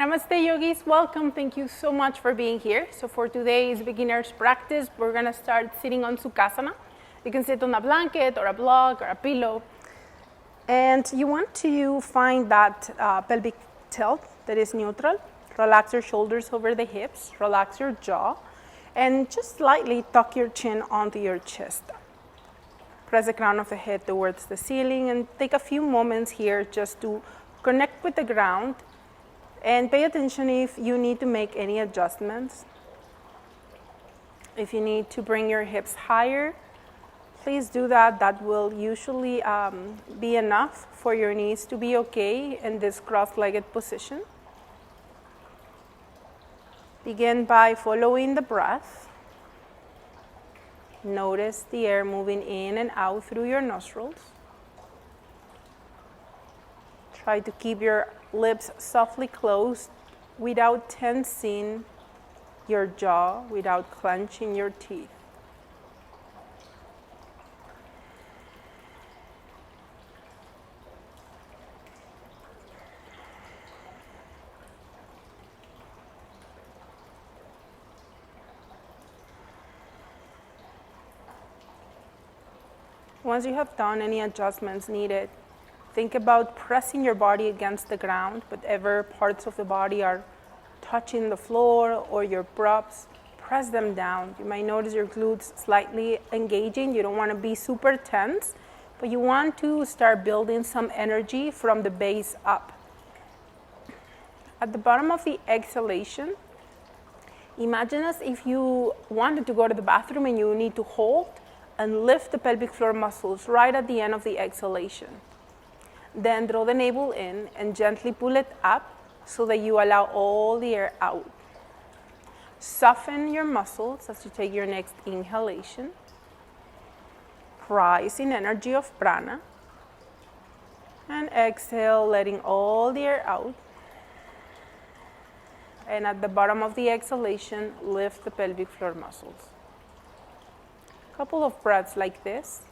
Namaste yogis, welcome. Thank you so much for being here. So for today's beginner's practice, we're gonna start sitting on Sukhasana. You can sit on a blanket or a block or a pillow. And you want to find that pelvic tilt that is neutral. Relax your shoulders over the hips, relax your jaw, and just slightly tuck your chin onto your chest. Press the crown of the head towards the ceiling and take a few moments here just to connect with the ground. And pay attention if you need to make any adjustments. If you need to bring your hips higher, please do that. That will usually be enough for your knees to be okay in this cross-legged position. Begin by following the breath. Notice the air moving in and out through your nostrils. Try to keep your lips softly closed without tensing your jaw, without clenching your teeth. Once you have done any adjustments needed, think about pressing your body against the ground. Whatever parts of the body are touching the floor or your props, press them down. You might notice your glutes slightly engaging. You don't want to be super tense, but you want to start building some energy from the base up. At the bottom of the exhalation, imagine as if you wanted to go to the bathroom and you need to hold and lift the pelvic floor muscles right at the end of the exhalation. Then draw the navel in and gently pull it up so that you allow all the air out. Soften your muscles as you take your next inhalation. Rising energy of prana. And exhale, letting all the air out. And at the bottom of the exhalation, lift the pelvic floor muscles. Couple of breaths like this,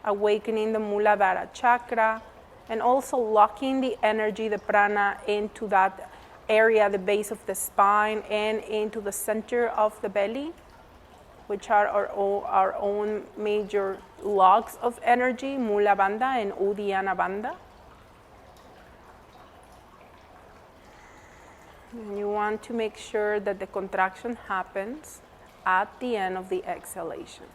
awakening the Muladhara chakra and also locking the energy, the prana, into that area, the base of the spine and into the center of the belly, which are our own major locks of energy, Mula Bandha and Uddiyana Bandha. And you want to make sure that the contraction happens at the end of the exhalation.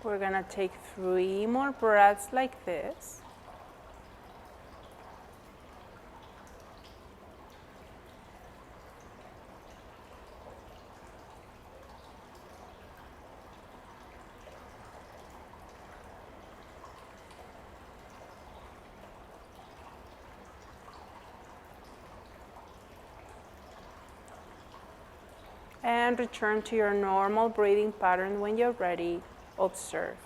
We're going to take 3 more breaths like this. And return to your normal breathing pattern. When you're ready, observe.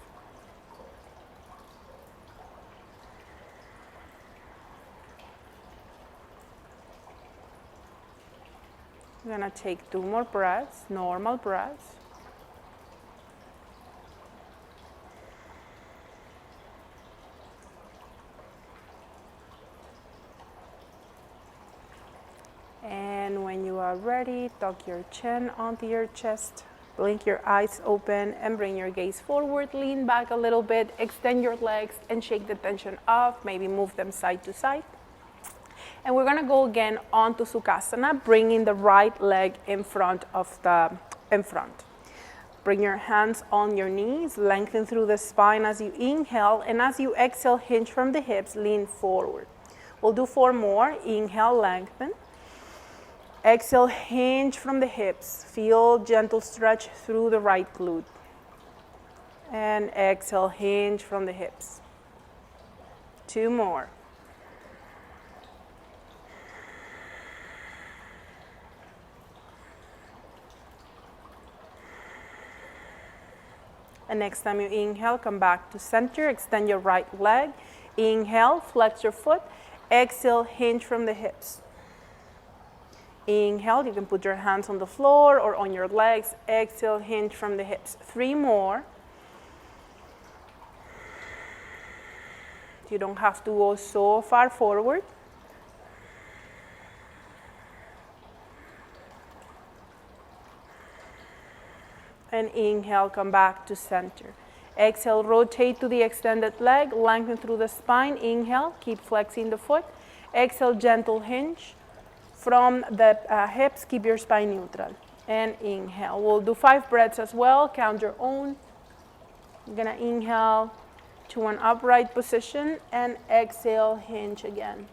I'm going to take 2 more breaths, normal breaths. And when you are ready, tuck your chin onto your chest. Blink your eyes open and bring your gaze forward. Lean back a little bit, extend your legs and shake the tension off. Maybe move them side to side. And we're gonna go again onto Sukhasana, bringing the right leg in front. Bring your hands on your knees, lengthen through the spine as you inhale, and as you exhale, hinge from the hips, lean forward. We'll do 4 more. Inhale, lengthen. Exhale, hinge from the hips. Feel gentle stretch through the right glute. And exhale, hinge from the hips. 2 more. And next time you inhale, come back to center. Extend your right leg. Inhale, flex your foot. Exhale, hinge from the hips. Inhale, you can put your hands on the floor or on your legs. Exhale, hinge from the hips. 3 more. You don't have to go so far forward. And inhale, come back to center. Exhale, rotate to the extended leg, lengthen through the spine. Inhale, keep flexing the foot. Exhale, gentle hinge from the hips, keep your spine neutral. And inhale. We'll do 5 breaths as well, count your own. You're gonna inhale to an upright position and exhale, hinge again.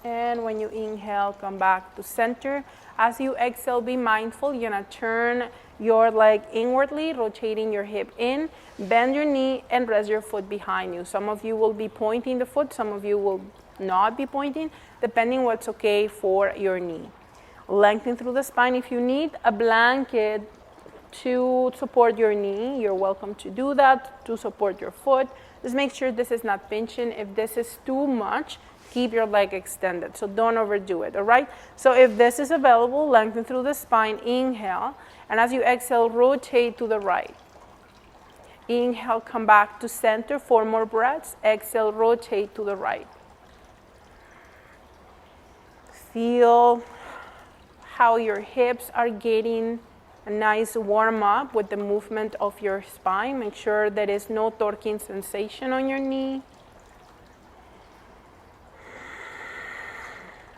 And when you inhale, come back to center. As you exhale, be mindful. You're gonna turn your leg inwardly, rotating your hip in, bend your knee, and rest your foot behind you. Some of you will be pointing the foot, some of you will not be pointing, depending what's okay for your knee. Lengthen through the spine. If you need a blanket to support your knee, you're welcome to do that, to support your foot. Just make sure this is not pinching. If this is too much, keep your leg extended, so don't overdo it, all right? So if this is available, lengthen through the spine, inhale, and as you exhale, rotate to the right. Inhale, come back to center, 4 more breaths. Exhale, rotate to the right. Feel how your hips are getting a nice warm up with the movement of your spine. Make sure there is no torquing sensation on your knee.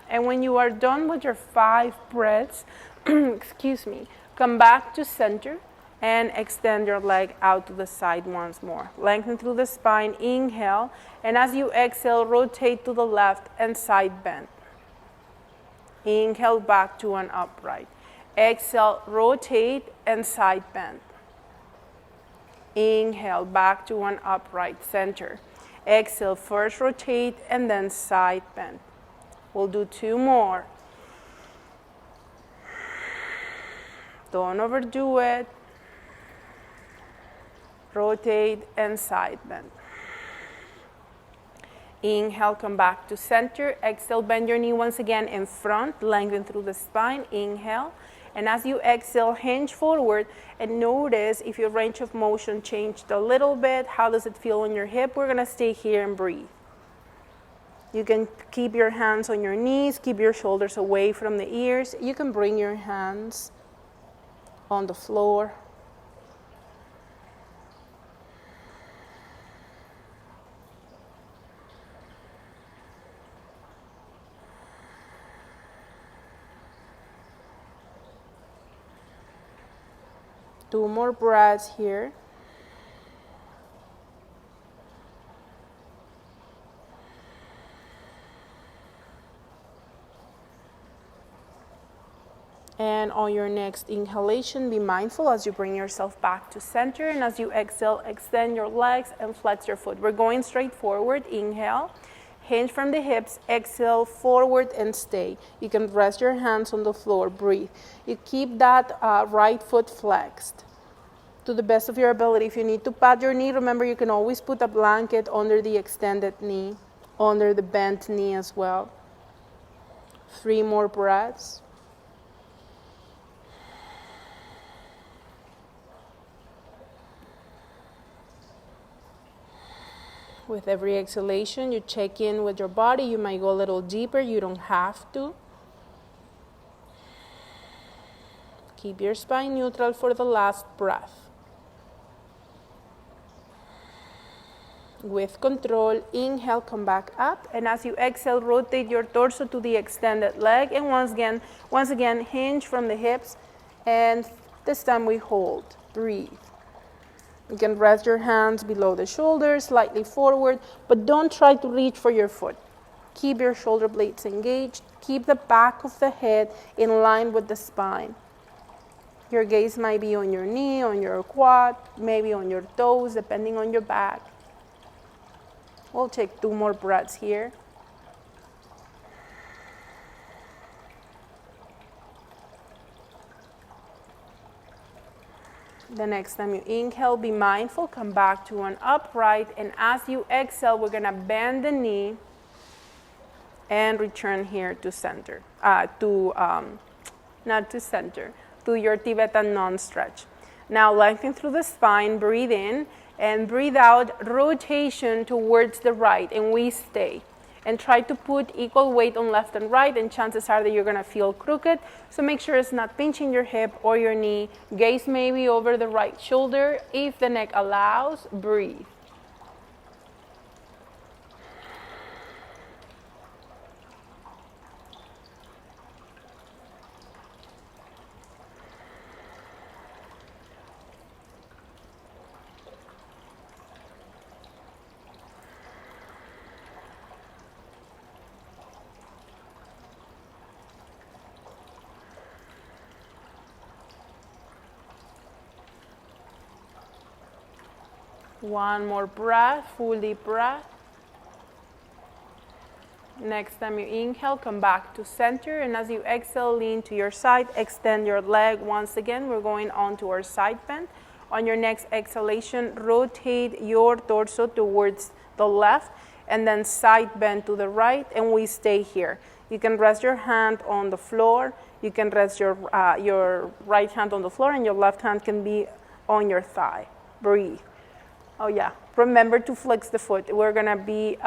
And when you are done with your 5 breaths, excuse me, come back to center and extend your leg out to the side once more. Lengthen through the spine, inhale, and as you exhale, rotate to the left and side bend. Inhale back to an upright. Exhale, rotate and side bend. Inhale back to an upright center. Exhale, first rotate and then side bend. We'll do 2 more. Don't overdo it. Rotate and side bend. Inhale, come back to center. Exhale, bend your knee once again in front. Lengthen through the spine. Inhale. And as you exhale, hinge forward and notice if your range of motion changed a little bit. How does it feel on your hip? We're going to stay here and breathe. You can keep your hands on your knees, keep your shoulders away from the ears. You can bring your hands on the floor. Two more breaths here. And on your next inhalation, be mindful as you bring yourself back to center. And as you exhale, extend your legs and flex your foot. We're going straight forward. Inhale, hinge from the hips. Exhale, forward and stay. You can rest your hands on the floor. Breathe. You keep that right foot flexed to the best of your ability. If you need to pad your knee, remember you can always put a blanket under the extended knee, under the bent knee as well. 3 more breaths. With every exhalation, you check in with your body. You might go a little deeper. You don't have to. Keep your spine neutral for the last breath. With control, inhale, come back up. And as you exhale, rotate your torso to the extended leg. And once again, hinge from the hips. And this time we hold. Breathe. You can rest your hands below the shoulders, slightly forward, but don't try to reach for your foot. Keep your shoulder blades engaged. Keep the back of the head in line with the spine. Your gaze might be on your knee, on your quad, maybe on your toes, depending on your back. We'll take 2 more breaths here. The next time you inhale, be mindful, come back to an upright, and as you exhale, we're gonna bend the knee and return here to center, not to center, to your Tibetan non-stretch. Now lengthen through the spine, breathe in, and breathe out, rotation towards the right, and we stay. And try to put equal weight on left and right, and chances are that you're gonna feel crooked, so make sure it's not pinching your hip or your knee. Gaze maybe over the right shoulder. If the neck allows, breathe. One more breath, full deep breath. Next time you inhale, come back to center, and as you exhale, lean to your side, extend your leg. Once again, we're going on to our side bend. On your next exhalation, rotate your torso towards the left, and then side bend to the right, and we stay here. You can rest your hand on the floor. You can rest your right hand on the floor, and your left hand can be on your thigh. Breathe. Oh yeah, remember to flex the foot. We're gonna be,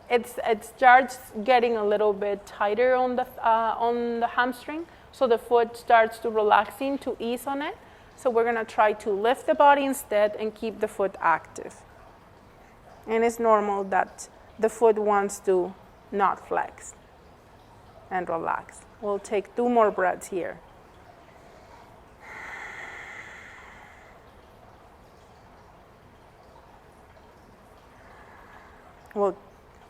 it starts getting a little bit tighter on the hamstring, so the foot starts to relaxing to ease on it. So we're gonna try to lift the body instead and keep the foot active. And it's normal that the foot wants to not flex and relax. We'll take 2 more breaths here. Well,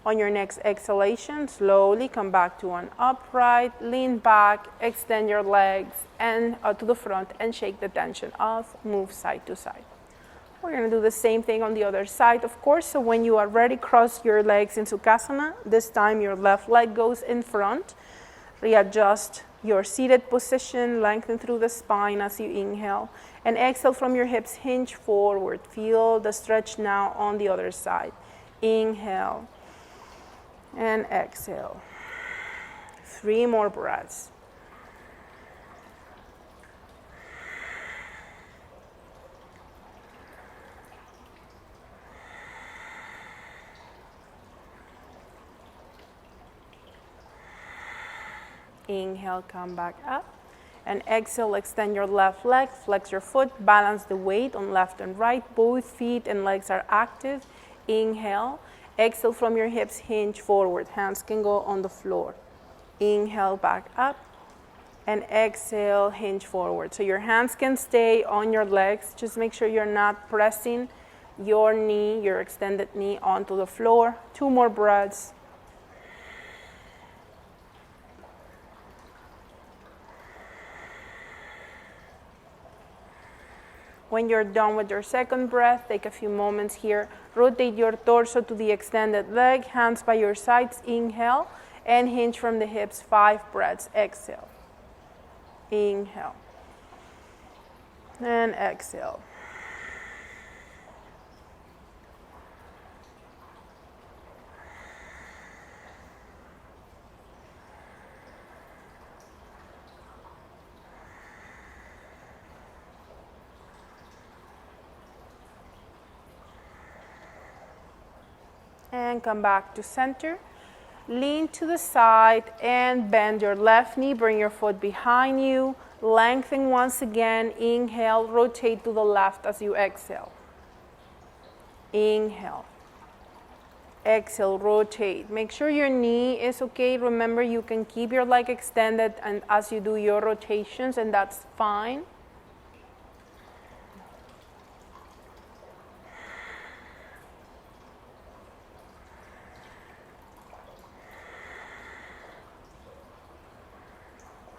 on your next exhalation, slowly come back to an upright, lean back, extend your legs and to the front and shake the tension off, move side to side. We're gonna do the same thing on the other side, of course. So when you are ready, cross your legs in Sukhasana. This time your left leg goes in front. Readjust your seated position, lengthen through the spine as you inhale, and exhale from your hips, hinge forward. Feel the stretch now on the other side. Inhale and exhale. 3 more breaths. Inhale, come back up. And exhale, extend your left leg, flex your foot, balance the weight on left and right. Both feet and legs are active. Inhale, exhale from your hips, hinge forward. Hands can go on the floor. Inhale, back up, and exhale, hinge forward. So your hands can stay on your legs. Just make sure you're not pressing your knee, your extended knee, onto the floor. 2 more breaths. When you're done with your second breath, take a few moments here. Rotate your torso to the extended leg, hands by your sides. Inhale and hinge from the hips. 5 breaths. Exhale. Inhale. And exhale. And come back to center. Lean to the side and bend your left knee. Bring your foot behind you. Lengthen once again. Inhale, rotate to the left as you exhale. Inhale. Exhale, rotate. Make sure your knee is okay. Remember, you can keep your leg extended and as you do your rotations, and that's fine.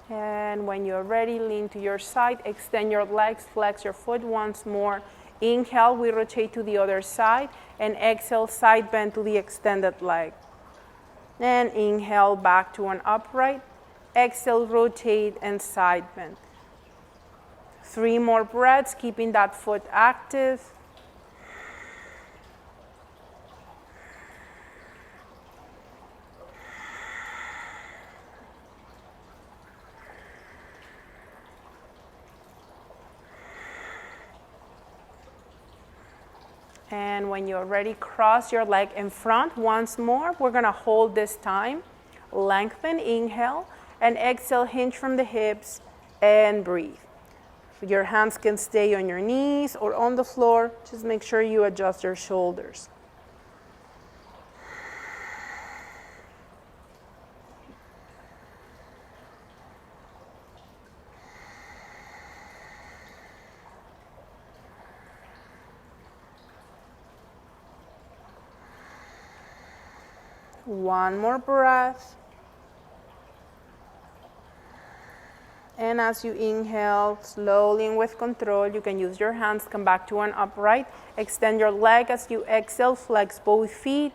And when you're ready, lean to your side, extend your legs, flex your foot once more. Inhale, we rotate to the other side, and exhale, side bend to the extended leg. And inhale, back to an upright. Exhale, rotate and side bend. 3 more breaths, keeping that foot active. And when you're ready, cross your leg in front once more. We're gonna hold this time. Lengthen, inhale, and exhale, hinge from the hips, and breathe. Your hands can stay on your knees or on the floor. Just make sure you adjust your shoulders. One more breath. And as you inhale, slowly and with control, you can use your hands, come back to an upright. Extend your leg as you exhale, flex both feet.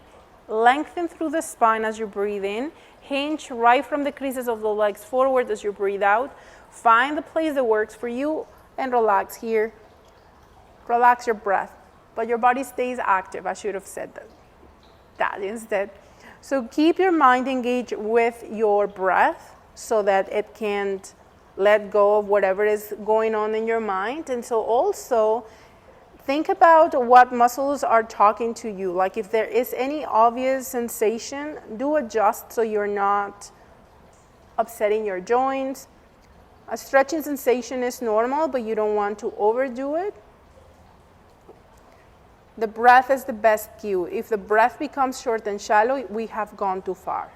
Lengthen through the spine as you breathe in. Hinge right from the creases of the legs forward as you breathe out. Find the place that works for you and relax here. Relax your breath, but your body stays active. I should have said that instead. So keep your mind engaged with your breath so that it can't let go of whatever is going on in your mind. And so also think about what muscles are talking to you. Like if there is any obvious sensation, do adjust so you're not upsetting your joints. A stretching sensation is normal, but you don't want to overdo it. The breath is the best cue. If the breath becomes short and shallow, we have gone too far.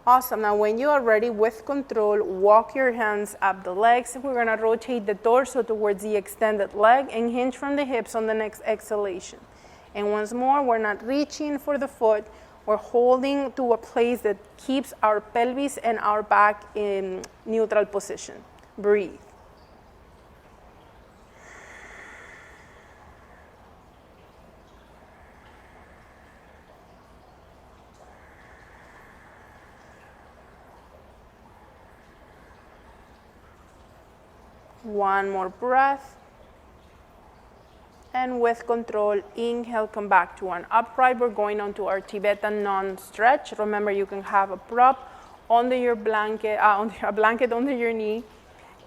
Awesome. Now when you are ready, with control, walk your hands up the legs. We're going to rotate the torso towards the extended leg and hinge from the hips on the next exhalation. And once more, we're not reaching for the foot. We're holding to a place that keeps our pelvis and our back in neutral position. Breathe. One more breath. And with control, inhale, come back to an upright. We're going on to our Tibetan non-stretch. Remember, you can have a prop under your blanket, a blanket under your knee.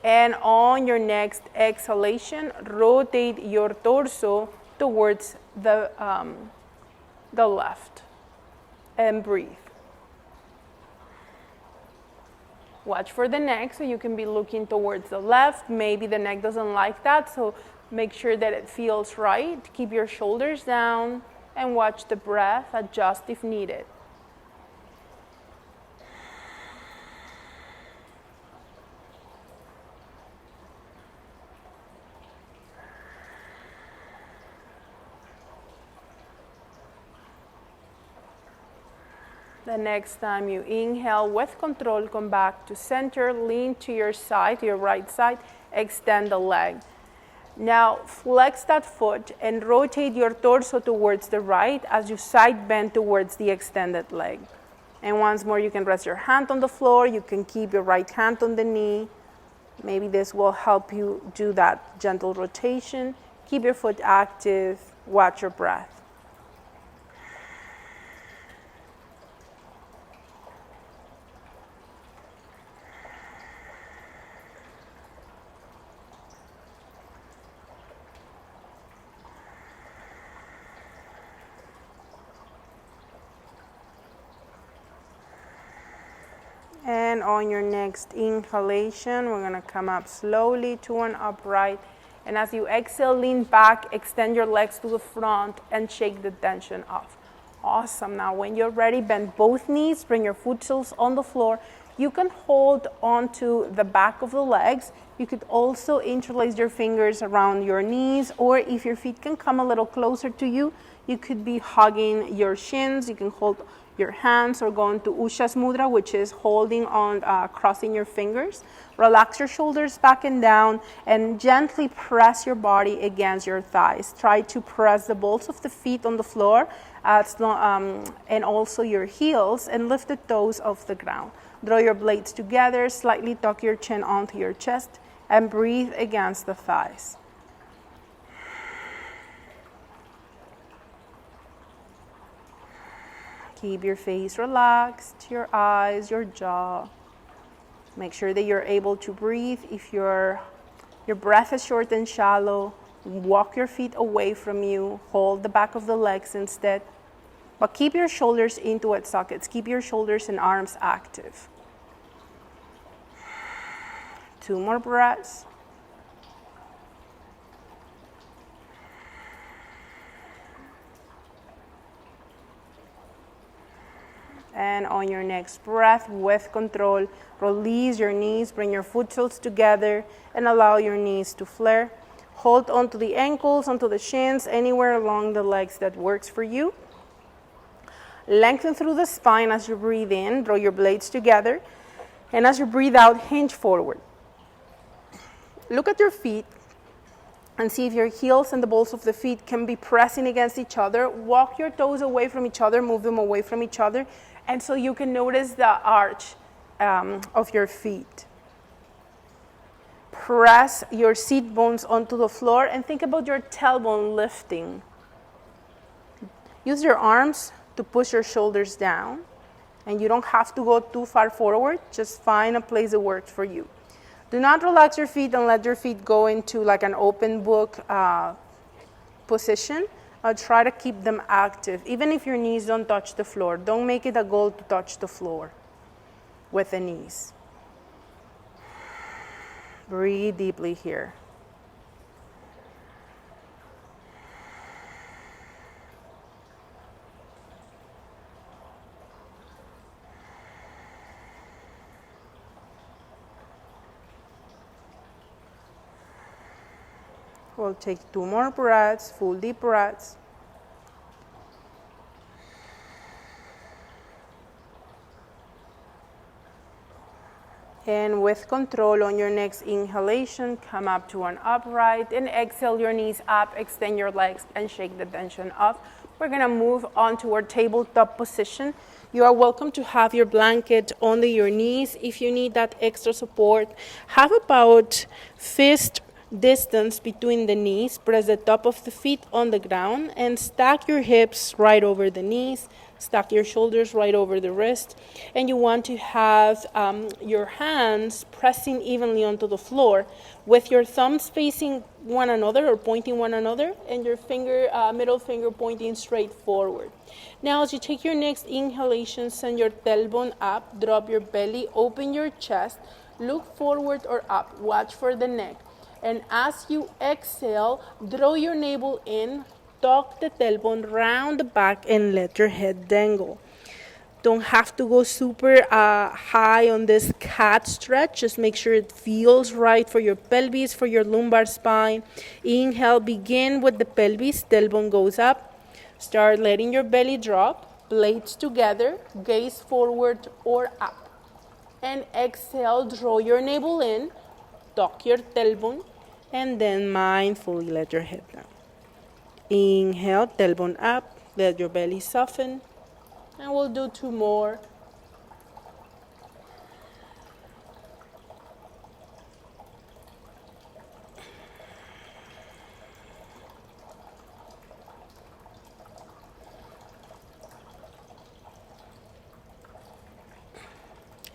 And on your next exhalation, rotate your torso towards the left. And breathe. Watch for the neck, so you can be looking towards the left. Maybe the neck doesn't like that, so make sure that it feels right. Keep your shoulders down and watch the breath. Adjust if needed. The next time you inhale, with control, come back to center, lean to your side, to your right side, extend the leg. Now flex that foot and rotate your torso towards the right as you side bend towards the extended leg. And once more, you can rest your hand on the floor. You can keep your right hand on the knee. Maybe this will help you do that gentle rotation. Keep your foot active. Watch your breath. And on your next inhalation, we're going to come up slowly to an upright. And as you exhale, lean back, extend your legs to the front, and shake the tension off. Awesome. Now, when you're ready, bend both knees, bring your foot soles on the floor. You can hold onto the back of the legs. You could also interlace your fingers around your knees, or if your feet can come a little closer to you, you could be hugging your shins. You can hold your hands or go into Ushas Mudra, which is holding on, crossing your fingers. Relax your shoulders back and down and gently press your body against your thighs. Try to press the balls of the feet on the floor and also your heels, and lift the toes off the ground. Draw your blades together, slightly tuck your chin onto your chest, and breathe against the thighs. Keep your face relaxed, your eyes, your jaw. Make sure that you're able to breathe. If your breath is short and shallow, walk your feet away from you. Hold the back of the legs instead. But keep your shoulders into its sockets. Keep your shoulders and arms active. 2 more breaths. And on your next breath, with control, release your knees, bring your foot soles together, and allow your knees to flare. Hold onto the ankles, onto the shins, anywhere along the legs that works for you. Lengthen through the spine as you breathe in, draw your blades together, and as you breathe out, hinge forward. Look at your feet and see if your heels and the balls of the feet can be pressing against each other. Walk your toes away from each other, move them away from each other, and so you can notice the arch of your feet. Press your seat bones onto the floor and think about your tailbone lifting. Use your arms to push your shoulders down, and you don't have to go too far forward. Just find a place that works for you. Do not relax your feet and let your feet go into like an open book position. Try to keep them active. Even if your knees don't touch the floor, don't make it a goal to touch the floor with the knees. Breathe deeply here. We'll take 2 more breaths, full deep breaths. And with control on your next inhalation, come up to an upright and exhale your knees up, extend your legs and shake the tension off. We're gonna move on to our tabletop position. You are welcome to have your blanket under your knees if you need that extra support. Have about fist distance between the knees. Press the top of the feet on the ground and stack your hips right over the knees. Stack your shoulders right over the wrist. And you want to have your hands pressing evenly onto the floor with your thumbs facing one another or pointing one another and your middle finger pointing straight forward. Now as you take your next inhalation, send your tailbone up, drop your belly, open your chest, look forward or up, watch for the neck. And as you exhale, draw your navel in, tuck the tailbone round the back, and let your head dangle. Don't have to go super high on this cat stretch. Just make sure it feels right for your pelvis, for your lumbar spine. Inhale, begin with the pelvis, tailbone goes up. Start letting your belly drop, blades together, gaze forward or up. And exhale, draw your navel in, tuck your tailbone, and then mindfully let your head down. Inhale, tailbone up, let your belly soften, and we'll do 2 more.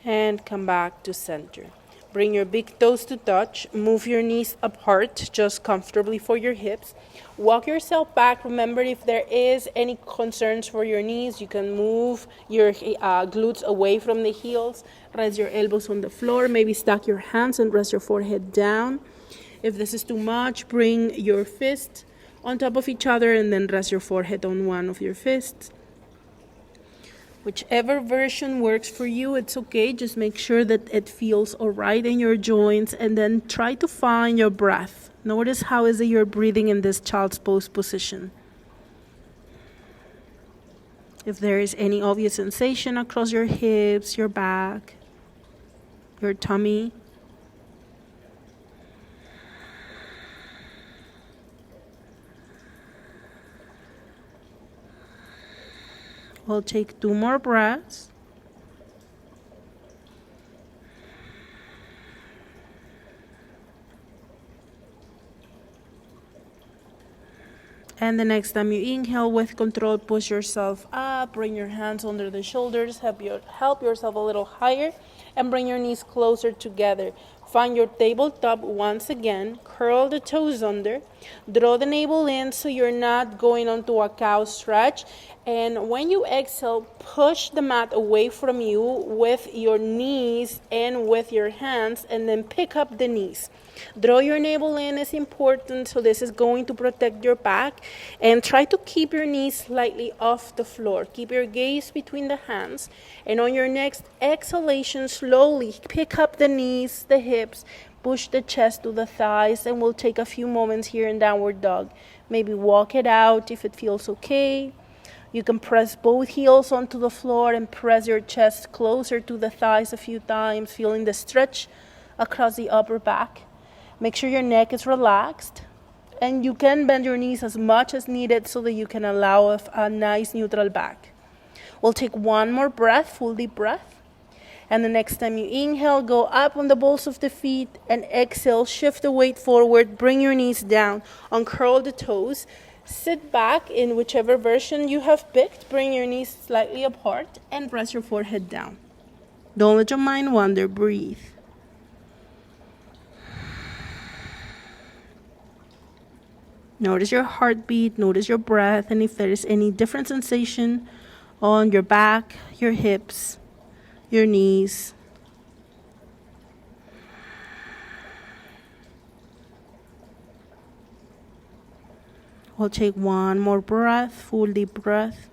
And come back to center. Bring your big toes to touch. Move your knees apart, just comfortably for your hips. Walk yourself back. Remember, if there is any concerns for your knees, you can move your glutes away from the heels. Rest your elbows on the floor. Maybe stack your hands and rest your forehead down. If this is too much, bring your fists on top of each other and then rest your forehead on one of your fists. Whichever version works for you, it's okay. Just make sure that it feels all right in your joints and then try to find your breath. Notice how is it you're breathing in this child's pose position. If there is any obvious sensation across your hips, your back, your tummy. We'll take 2 more breaths. And the next time you inhale with control, push yourself up, bring your hands under the shoulders, help yourself a little higher, and bring your knees closer together. Find your tabletop once again, curl the toes under, draw the navel in so you're not going onto a cow stretch. And when you exhale, push the mat away from you with your knees and with your hands, and then pick up the knees. Draw your navel in is important, so this is going to protect your back. And try to keep your knees slightly off the floor. Keep your gaze between the hands. And on your next exhalation, slowly pick up the knees, the hips, push the chest to the thighs, and we'll take a few moments here in downward dog. Maybe walk it out if it feels okay. You can press both heels onto the floor and press your chest closer to the thighs a few times, feeling the stretch across the upper back. Make sure your neck is relaxed, and you can bend your knees as much as needed so that you can allow a nice neutral back. We'll take one more breath, full deep breath. And the next time you inhale, go up on the balls of the feet, and exhale, shift the weight forward, bring your knees down, uncurl the toes, sit back in whichever version you have picked, bring your knees slightly apart, and press your forehead down. Don't let your mind wander, breathe. Notice your heartbeat, notice your breath, and if there is any different sensation on your back, your hips, your knees. We'll take one more breath, full deep breath.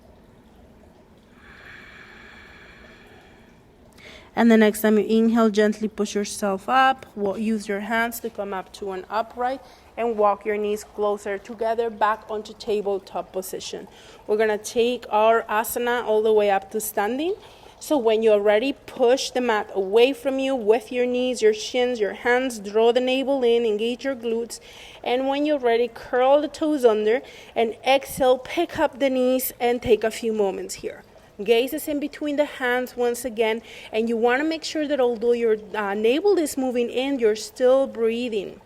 And the next time you inhale, gently push yourself up. Use your hands to come up to an upright and walk your knees closer together back onto tabletop position. We're going to take our asana all the way up to standing. So when you're ready, push the mat away from you with your knees, your shins, your hands. Draw the navel in, engage your glutes. And when you're ready, curl the toes under and exhale, pick up the knees and take a few moments here. Gaze is in between the hands once again, and you want to make sure that although your navel is moving in, you're still breathing.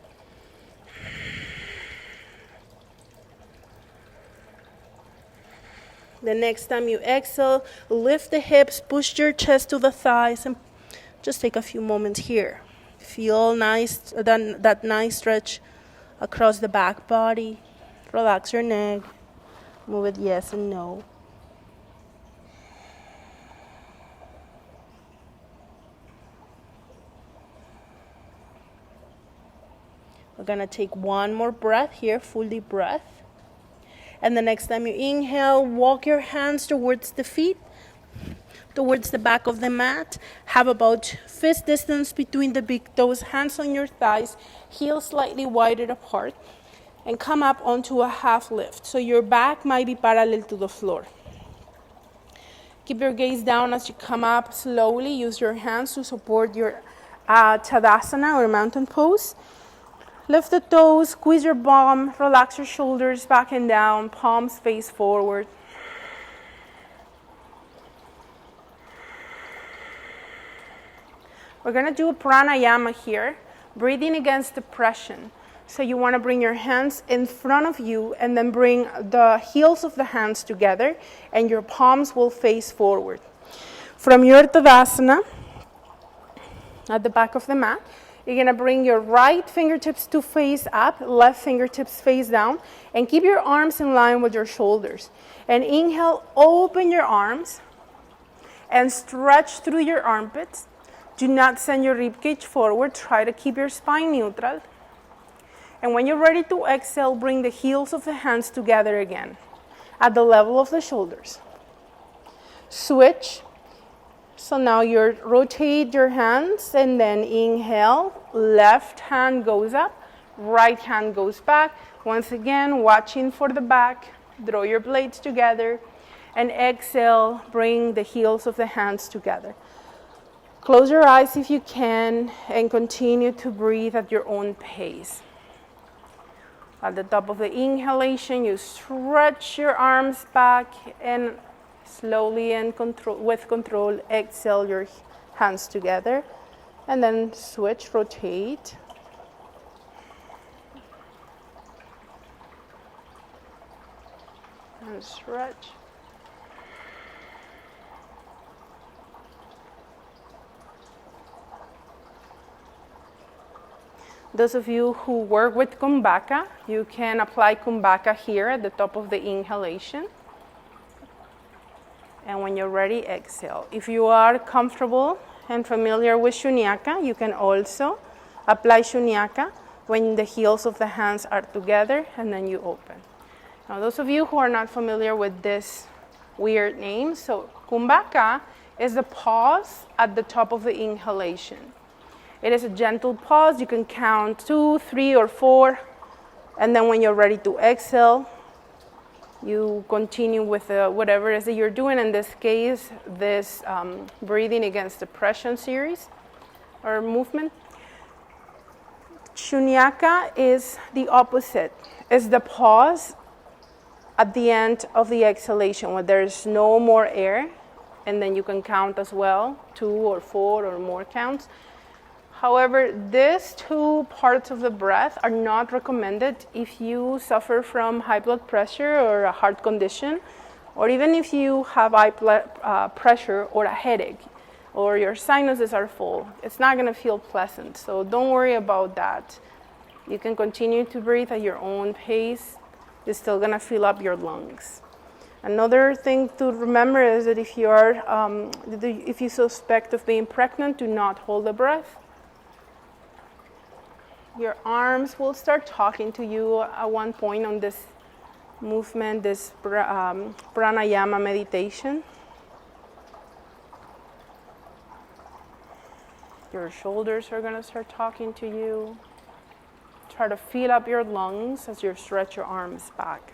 The next time you exhale, lift the hips, push your chest to the thighs, and just take a few moments here. Feel nice, that nice stretch across the back body. Relax your neck. Move it yes and no. We're going to take one more breath here, full deep breath. And the next time you inhale, walk your hands towards the feet, towards the back of the mat. Have about fist distance between the big toes, hands on your thighs, heels slightly wider apart, and come up onto a half lift. So your back might be parallel to the floor. Keep your gaze down as you come up slowly. Use your hands to support your Tadasana or mountain pose. Lift the toes, squeeze your bum, relax your shoulders back and down, palms face forward. We're going to do a pranayama here, breathing against depression. So you want to bring your hands in front of you and then bring the heels of the hands together and your palms will face forward. From your Tadasana, at the back of the mat, you're going to bring your right fingertips to face up, left fingertips face down, and keep your arms in line with your shoulders. And inhale, open your arms, and stretch through your armpits. Do not send your ribcage forward. Try to keep your spine neutral. And when you're ready to exhale, bring the heels of the hands together again at the level of the shoulders. Switch. So now you rotate your hands and then inhale. Left hand goes up, right hand goes back. Once again, watching for the back. Draw your blades together. And exhale, bring the heels of the hands together. Close your eyes if you can and continue to breathe at your own pace. At the top of the inhalation, you stretch your arms back and slowly and with control, exhale your hands together. And then switch, rotate. And stretch. Those of you who work with kumbhaka, you can apply kumbhaka here at the top of the inhalation. And when you're ready, exhale. If you are comfortable and familiar with shunyaka, you can also apply shunyaka when the heels of the hands are together and then you open. Now, those of you who are not familiar with this weird name, so kumbhaka is the pause at the top of the inhalation. It is a gentle pause. You can count 2, 3, or 4. And then when you're ready to exhale, you continue with whatever it is that you're doing. In this case, this breathing against depression series or movement. Shunyaka is the opposite. It's the pause at the end of the exhalation where there's no more air. And then you can count as well, 2 or 4 or more counts. However, these two parts of the breath are not recommended if you suffer from high blood pressure or a heart condition, or even if you have high pressure or a headache, or your sinuses are full. It's not going to feel pleasant, so don't worry about that. You can continue to breathe at your own pace. It's still going to fill up your lungs. Another thing to remember is that if you suspect of being pregnant, do not hold the breath. Your arms will start talking to you at one point on this movement, this pranayama meditation. Your shoulders are going to start talking to you. Try to fill up your lungs as you stretch your arms back.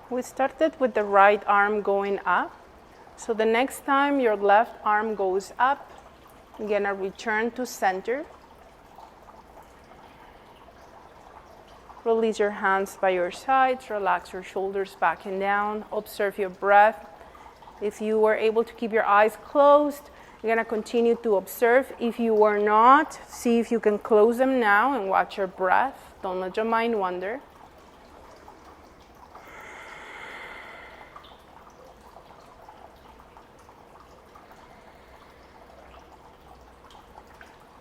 We started with the right arm going up. So the next time your left arm goes up, you're going to return to center. Release your hands by your sides. Relax your shoulders back and down. Observe your breath. If you were able to keep your eyes closed, you're going to continue to observe. If you were not, see if you can close them now and watch your breath. Don't let your mind wander.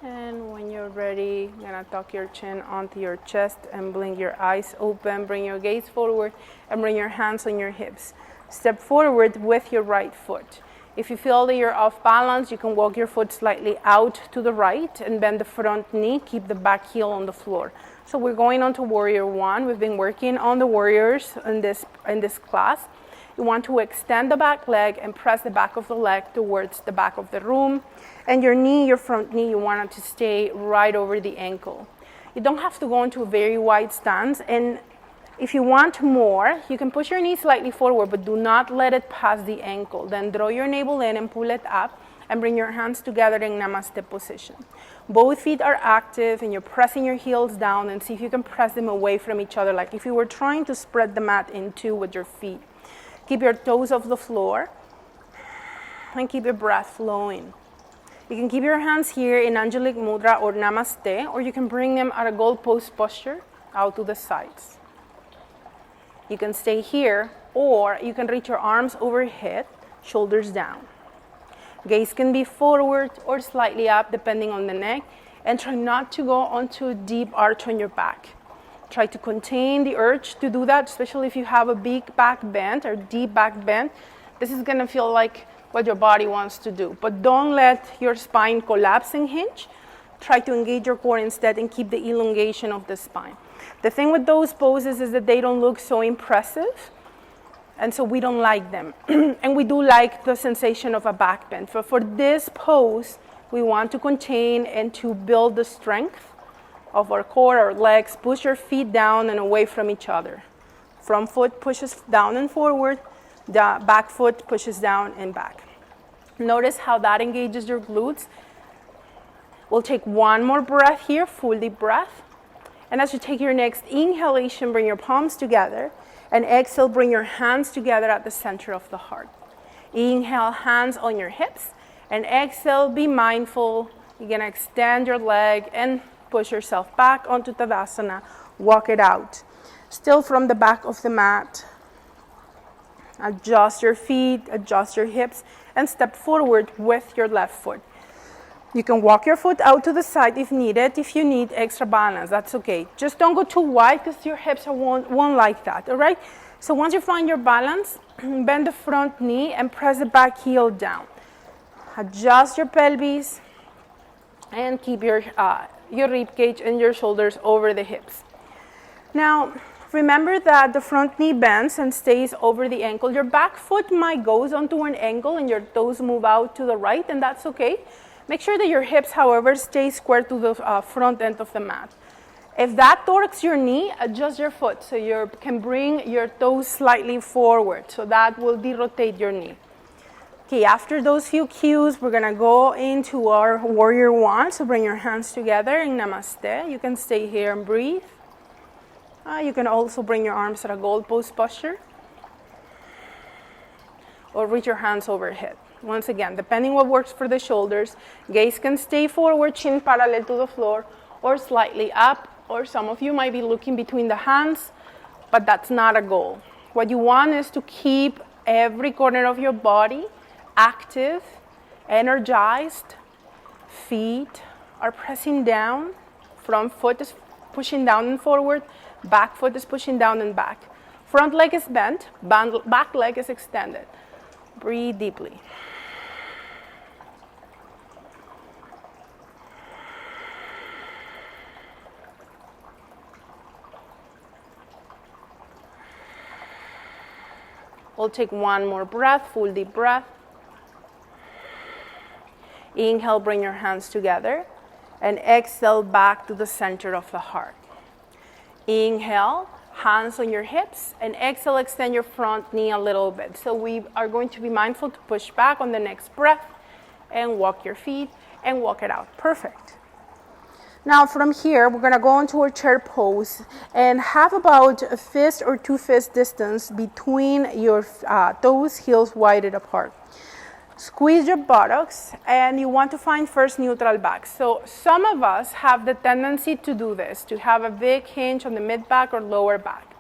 And when you're ready, you're going to tuck your chin onto your chest and blink your eyes open. Bring your gaze forward and bring your hands on your hips. Step forward with your right foot. If you feel that you're off balance, you can walk your foot slightly out to the right and bend the front knee. Keep the back heel on the floor. So we're going on to Warrior One. We've been working on the warriors in this class. You want to extend the back leg and press the back of the leg towards the back of the room. And your knee, your front knee, you want it to stay right over the ankle. You don't have to go into a very wide stance. And if you want more, you can push your knee slightly forward, but do not let it pass the ankle. Then draw your navel in and pull it up and bring your hands together in Namaste position. Both feet are active and you're pressing your heels down, and see if you can press them away from each other, like if you were trying to spread the mat in two with your feet. Keep your toes off the floor and keep your breath flowing. You can keep your hands here in Angelic Mudra or Namaste, or you can bring them at a gold pose posture out to the sides. You can stay here, or you can reach your arms overhead, shoulders down. Gaze can be forward or slightly up depending on the neck, and try not to go onto a deep arch on your back. Try to contain the urge to do that, especially if you have a big back bend or deep back bend. This is going to feel like what your body wants to do. But don't let your spine collapse and hinge. try to engage your core instead and keep the elongation of the spine. The thing with those poses is that they don't look so impressive, and so we don't like them. And we do like the sensation of a back bend. For this pose, we want to contain and to build the strength of our core, our legs. Push your feet down and away from each other. Front foot pushes down and forward. The back foot pushes down and back. Notice how that engages your glutes. We'll take one more breath here, full deep breath. And as you take your next inhalation, bring your palms together. And exhale, bring your hands together at the center of the heart. Inhale, hands on your hips. And exhale, be mindful. You're going to extend your leg and push yourself back onto Tadasana. Walk it out. Still from the back of the mat. Adjust your feet, adjust your hips, and step forward with your left foot. You can walk your foot out to the side if needed. If you need extra balance, that's okay. Just don't go too wide because your hips won't like that, all right? So once you find your balance, bend the front knee and press the back heel down. Adjust your pelvis and keep your rib cage and your shoulders over the hips. Now, remember that the front knee bends and stays over the ankle. Your back foot might go onto an angle and your toes move out to the right, and that's okay. Make sure that your hips, however, stay square to the front end of the mat. If that torques your knee, adjust your foot so you can bring your toes slightly forward. So that will de-rotate your knee. Okay, after those few cues, we're going to go into our warrior one. So bring your hands together in Namaste. You can stay here and breathe. You can also bring your arms at a gold pose posture. Or reach your hands overhead. Once again, depending what works for the shoulders, gaze can stay forward, chin parallel to the floor, or slightly up, or some of you might be looking between the hands, but that's not a goal. What you want is to keep every corner of your body active, energized. Feet are pressing down, front foot is pushing down and forward, back foot is pushing down and back. Front leg is bent, back leg is extended. Breathe deeply. We'll take one more breath, full deep breath. Inhale, bring your hands together. And exhale back to the center of the heart. Inhale, hands on your hips. And exhale, extend your front knee a little bit. So we are going to be mindful to push back on the next breath. And walk your feet and walk it out. Perfect. Now from here, we're going to go into a chair pose and have about a fist or 2 fist distance between your toes, heels widened apart. Squeeze your buttocks, and you want to find first neutral back. So some of us have the tendency to do this, to have a big hinge on the mid back or lower back.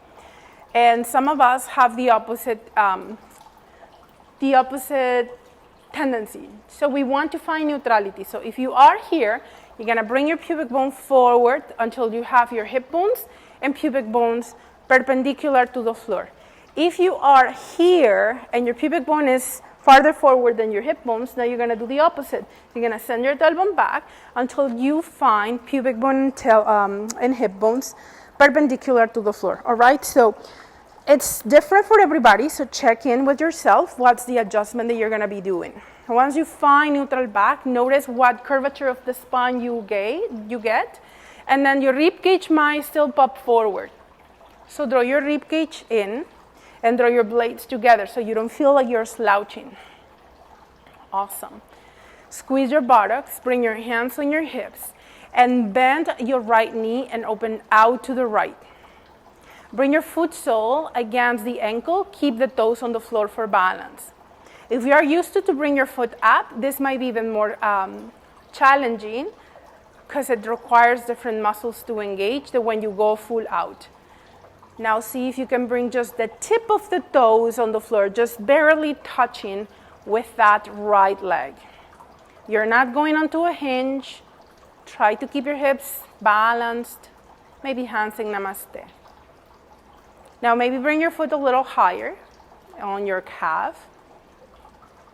And some of us have the opposite tendency. So we want to find neutrality. So if you are here, you're going to bring your pubic bone forward until you have your hip bones and pubic bones perpendicular to the floor. If you are here and your pubic bone is farther forward than your hip bones, now you're going to do the opposite. You're going to send your tailbone back until you find pubic bone and hip bones perpendicular to the floor. All right? So it's different for everybody, so check in with yourself. What's the adjustment that you're going to be doing? Once you find neutral back, notice what curvature of the spine you get, and then your rib cage might still pop forward. So draw your rib cage in and draw your blades together so you don't feel like you're slouching. Awesome. Squeeze your buttocks, bring your hands on your hips, and bend your right knee and open out to the right. Bring your foot sole against the ankle, keep the toes on the floor for balance. If you are used to bring your foot up, this might be even more challenging because it requires different muscles to engage than when you go full out. Now see if you can bring just the tip of the toes on the floor, just barely touching with that right leg. You're not going onto a hinge. Try to keep your hips balanced. Maybe hands in Namaste. Now maybe bring your foot a little higher on your calf.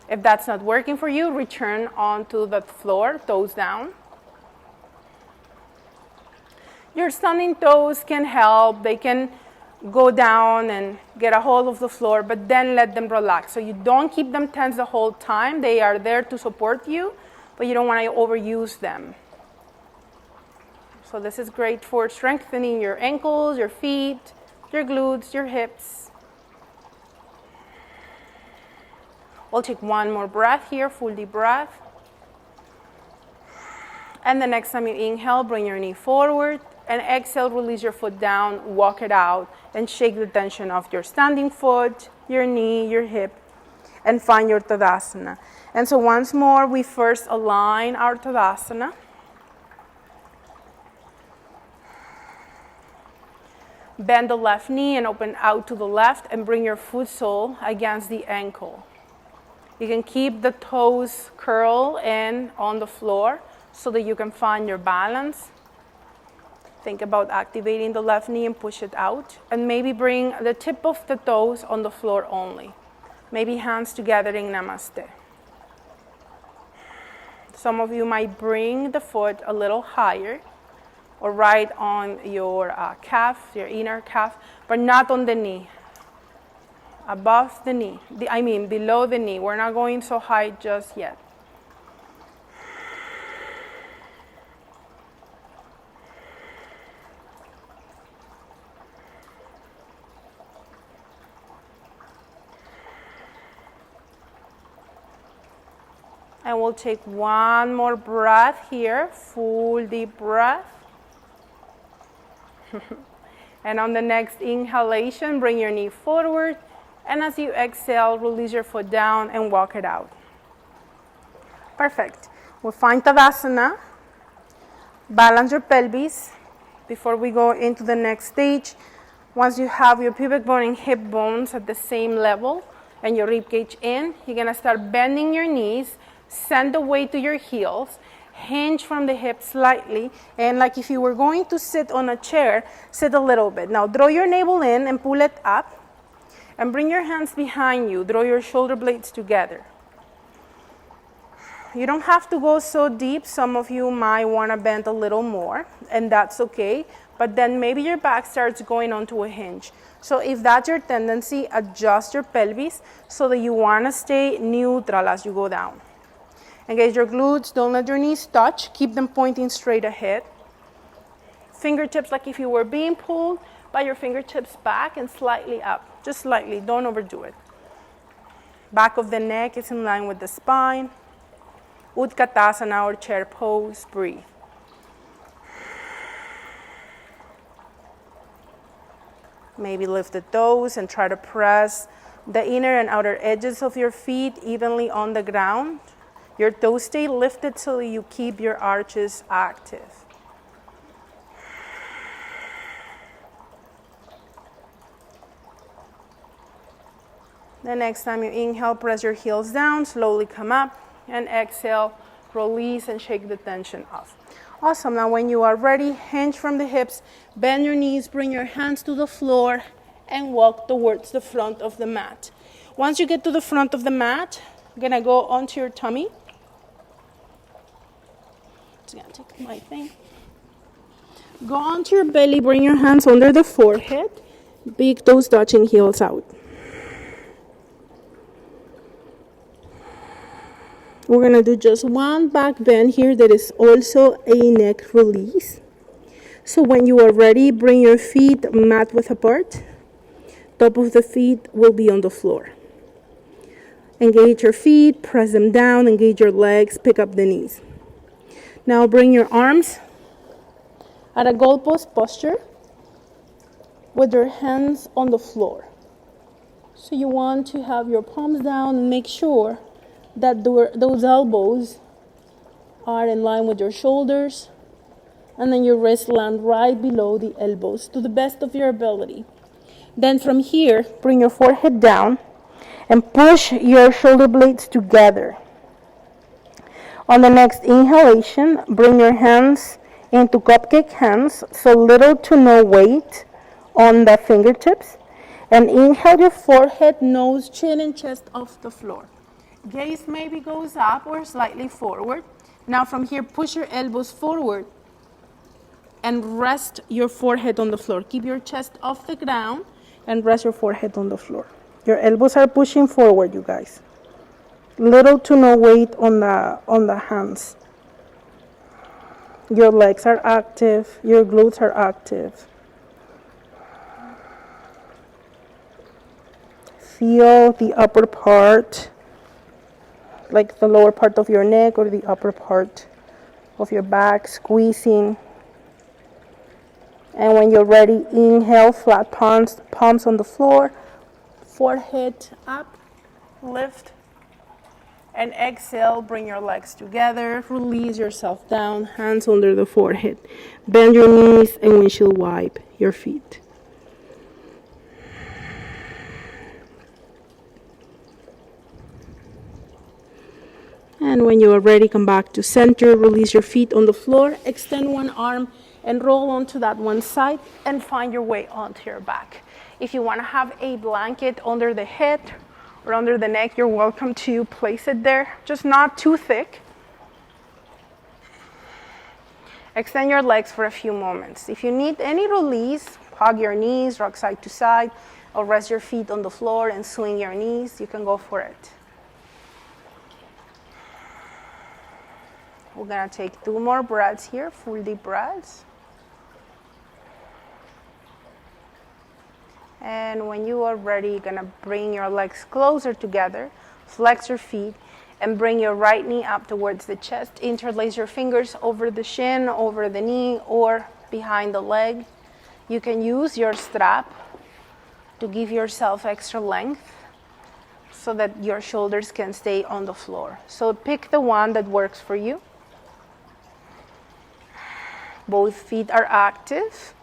If that's not working for you, return onto the floor, toes down. Your standing toes can help. They can go down and get a hold of the floor, but then let them relax. So you don't keep them tense the whole time. They are there to support you, but you don't want to overuse them. So this is great for strengthening your ankles, your feet, your glutes, your hips. We'll take one more breath here, full deep breath. And the next time you inhale, bring your knee forward. And exhale, release your foot down, walk it out, and shake the tension of your standing foot, your knee, your hip, and find your Tadasana. And so once more, we first align our Tadasana. Bend the left knee and open out to the left and bring your foot sole against the ankle. You can keep the toes curled in on the floor so that you can find your balance. Think about activating the left knee and push it out. And maybe bring the tip of the toes on the floor only. Maybe hands together in Namaste. Some of you might bring the foot a little higher or right on your calf, your inner calf, but not on the knee. Above the knee. Below the knee. We're not going so high just yet. And we'll take one more breath here, full deep breath. And on the next inhalation, bring your knee forward. And as you exhale, release your foot down and walk it out. Perfect. We'll find Tadasana. Balance your pelvis before we go into the next stage. Once you have your pubic bone and hip bones at the same level and your rib cage in, you're going to start bending your knees. Send the weight to your heels, hinge from the hips slightly, and like if you were going to sit on a chair, sit a little bit. Now draw your navel in and pull it up, and bring your hands behind you. Draw your shoulder blades together. You don't have to go so deep. Some of you might want to bend a little more, and that's okay, but then maybe your back starts going onto a hinge. So if that's your tendency, adjust your pelvis so that you want to stay neutral as you go down. Engage your glutes, don't let your knees touch, keep them pointing straight ahead. Fingertips like if you were being pulled by your fingertips back and slightly up, just slightly, don't overdo it. Back of the neck is in line with the spine. Utkatasana or chair pose, breathe. Maybe lift the toes and try to press the inner and outer edges of your feet evenly on the ground. Your toes stay lifted so you keep your arches active. The next time you inhale, press your heels down, slowly come up, and exhale, release and shake the tension off. Awesome. Now when you are ready, hinge from the hips, bend your knees, bring your hands to the floor, and walk towards the front of the mat. Once you get to the front of the mat, you're going to go onto your tummy. Just gonna take my thing. Go onto your belly, bring your hands under the forehead, big toes touching, heels out. We're gonna do just one back bend here that is also a neck release. So when you are ready, bring your feet mat width apart. Top of the feet will be on the floor. Engage your feet, press them down, engage your legs, pick up the knees. Now bring your arms at a goalpost posture with your hands on the floor. So you want to have your palms down and make sure that those elbows are in line with your shoulders, and then your wrists land right below the elbows to the best of your ability. Then from here, bring your forehead down and push your shoulder blades together. On the next inhalation, bring your hands into cupcake hands, so little to no weight on the fingertips. And inhale your forehead, nose, chin, and chest off the floor. Gaze maybe goes up or slightly forward. Now from here, push your elbows forward and rest your forehead on the floor. Keep your chest off the ground and rest your forehead on the floor. Your elbows are pushing forward, you guys. Little to no weight on the hands. Your legs are active, your glutes are active. Feel the upper part, like the lower part of your neck or the upper part of your back, squeezing. And when you're ready, inhale, flat palms on the floor, forehead up, lift. And exhale, bring your legs together, release yourself down, hands under the forehead. Bend your knees and windshield wipe your feet. And when you are ready, come back to center, release your feet on the floor, extend one arm and roll onto that one side and find your way onto your back. If you want to have a blanket under the head or under the neck, you're welcome to place it there, just not too thick. Extend your legs for a few moments. If you need any release, hug your knees, rock side to side, or rest your feet on the floor and swing your knees, you can go for it. We're gonna take 2 more breaths here, full deep breaths. And when you are ready, you're gonna bring your legs closer together, flex your feet, and bring your right knee up towards the chest. Interlace your fingers over the shin, over the knee, or behind the leg. You can use your strap to give yourself extra length so that your shoulders can stay on the floor. So pick the one that works for you. Both feet are active.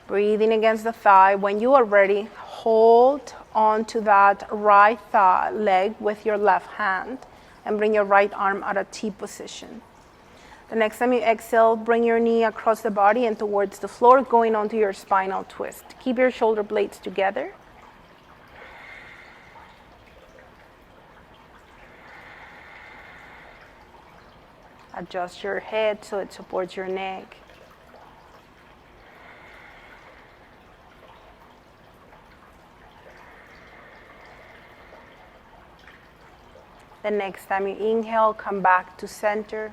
Breathing against the thigh. When you are ready, hold onto that right thigh leg with your left hand and bring your right arm at a T position. The next time you exhale, bring your knee across the body and towards the floor, going onto your spinal twist. Keep your shoulder blades together. Adjust your head so it supports your neck. The next time you inhale, come back to center.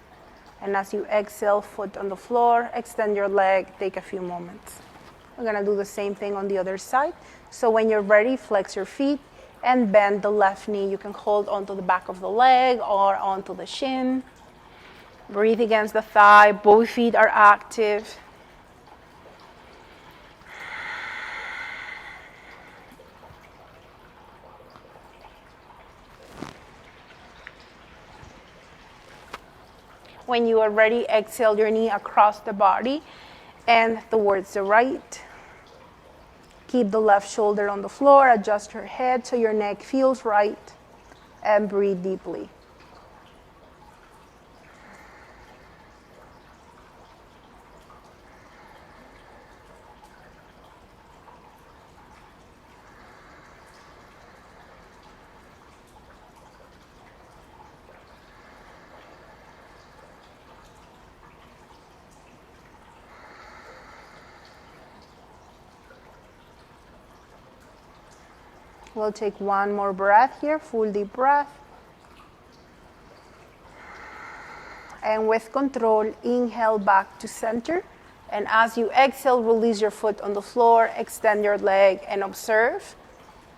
And as you exhale, foot on the floor, extend your leg, take a few moments. We're gonna do the same thing on the other side. So when you're ready, flex your feet and bend the left knee. You can hold onto the back of the leg or onto the shin. Breathe against the thigh, both feet are active. When you are ready, exhale your knee across the body and towards the right. Keep the left shoulder on the floor, adjust your head so your neck feels right, and breathe deeply. We'll take one more breath here, full deep breath. And with control, inhale back to center. And as you exhale, release your foot on the floor, extend your leg and observe.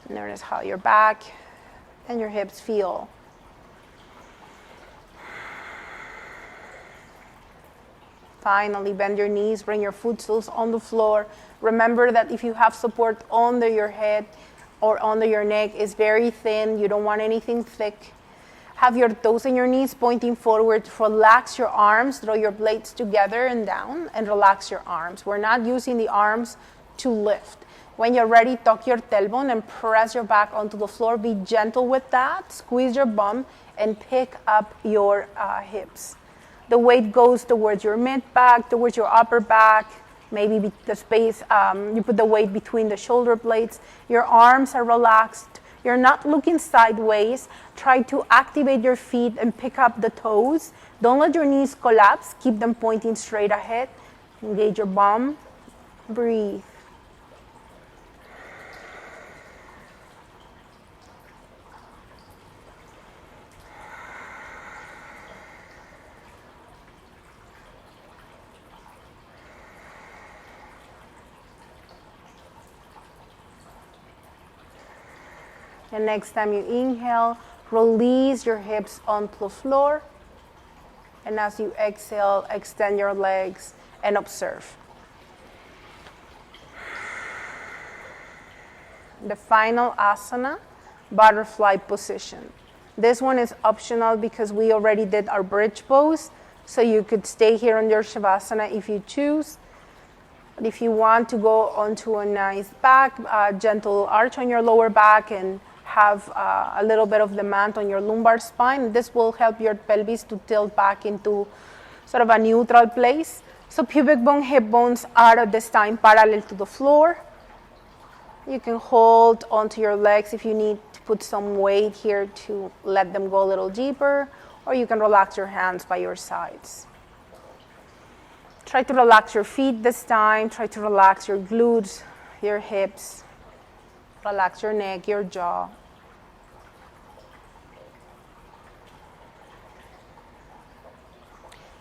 Notice how your back and your hips feel. Finally, bend your knees, bring your footstools on the floor. Remember that if you have support under your head, or under your neck is very thin. You don't want anything thick. Have your toes and your knees pointing forward. Relax your arms. Draw your blades together and down and relax your arms. We're not using the arms to lift. When you're ready, tuck your tailbone and press your back onto the floor. Be gentle with that. Squeeze your bum and pick up your hips. The weight goes towards your mid-back, towards your upper back. Maybe the space, you put the weight between the shoulder blades. Your arms are relaxed. You're not looking sideways. Try to activate your feet and pick up the toes. Don't let your knees collapse. Keep them pointing straight ahead. Engage your bum. Breathe. And next time you inhale, release your hips onto the floor. And as you exhale, extend your legs and observe. The final asana, butterfly position. This one is optional because we already did our bridge pose. So you could stay here on your Shavasana if you choose. But if you want to go onto a nice back, gentle arch on your lower back and have a little bit of demand on your lumbar spine, this will help your pelvis to tilt back into sort of a neutral place. So pubic bone, hip bones are at this time parallel to the floor. You can hold onto your legs if you need to put some weight here to let them go a little deeper, or you can relax your hands by your sides. Try to relax your feet this time. Try to relax your glutes, your hips. Relax your neck, your jaw.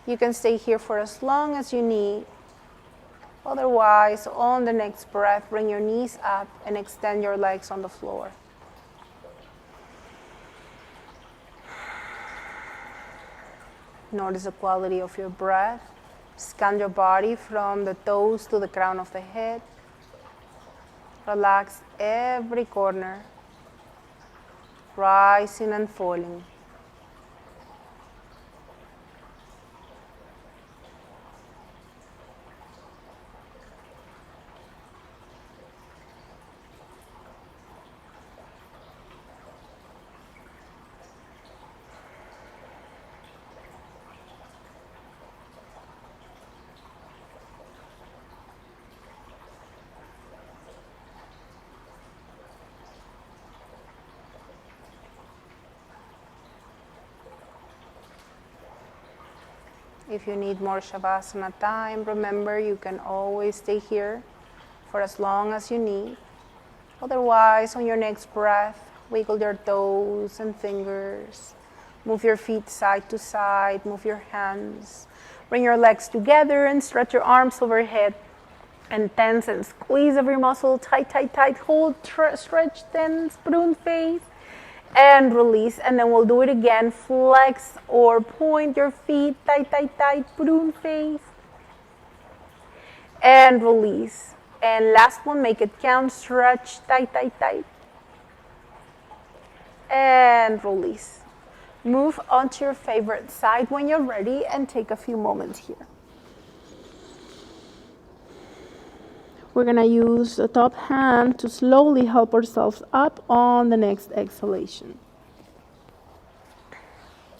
You can stay here for as long as you need. Otherwise, on the next breath, bring your knees up and extend your legs on the floor. Notice the quality of your breath. Scan your body from the toes to the crown of the head. Relax every corner, rising and falling. If you need more Shavasana time, remember you can always stay here for as long as you need. Otherwise, on your next breath, wiggle your toes and fingers. Move your feet side to side, move your hands. Bring your legs together and stretch your arms overhead. And tense and squeeze every muscle, tight, tight, tight. Hold, stretch, tense, prune face. And release, and then we'll do it again. Flex or point your feet, tight, tight, tight, prune face. And release. And last one, make it count, stretch, tight, tight, tight. And release. Move onto your favorite side when you're ready and take a few moments here. We're gonna use the top hand to slowly help ourselves up on the next exhalation.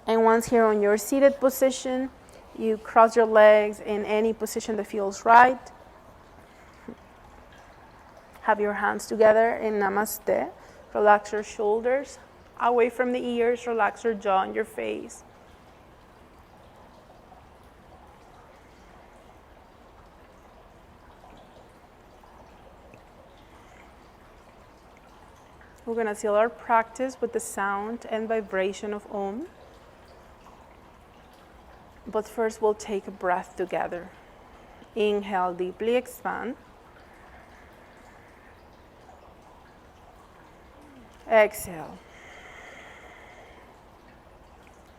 And once here on your seated position, you cross your legs in any position that feels right. Have your hands together in Namaste. Relax your shoulders away from the ears. Relax your jaw and your face. We're going to seal our practice with the sound and vibration of Om. But first, we'll take a breath together. Inhale, deeply expand. Exhale.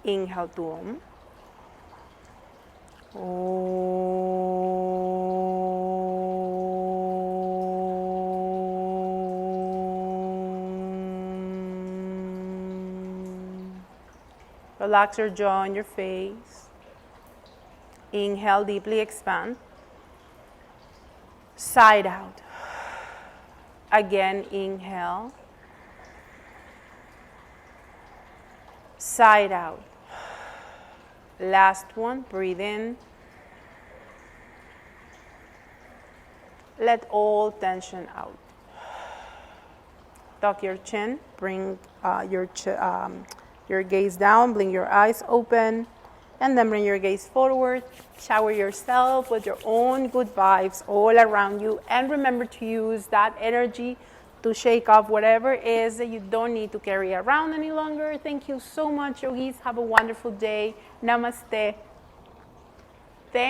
Inhale to Om. Relax your jaw and your face. Inhale, deeply expand. Side out. Again, inhale. Side out. Last one, breathe in. Let all tension out. Tuck your chin, bring your gaze down, blink your eyes open, and then bring your gaze forward. Shower yourself with your own good vibes all around you. And remember to use that energy to shake off whatever it is that you don't need to carry around any longer. Thank you so much, yogis. Have a wonderful day. Namaste.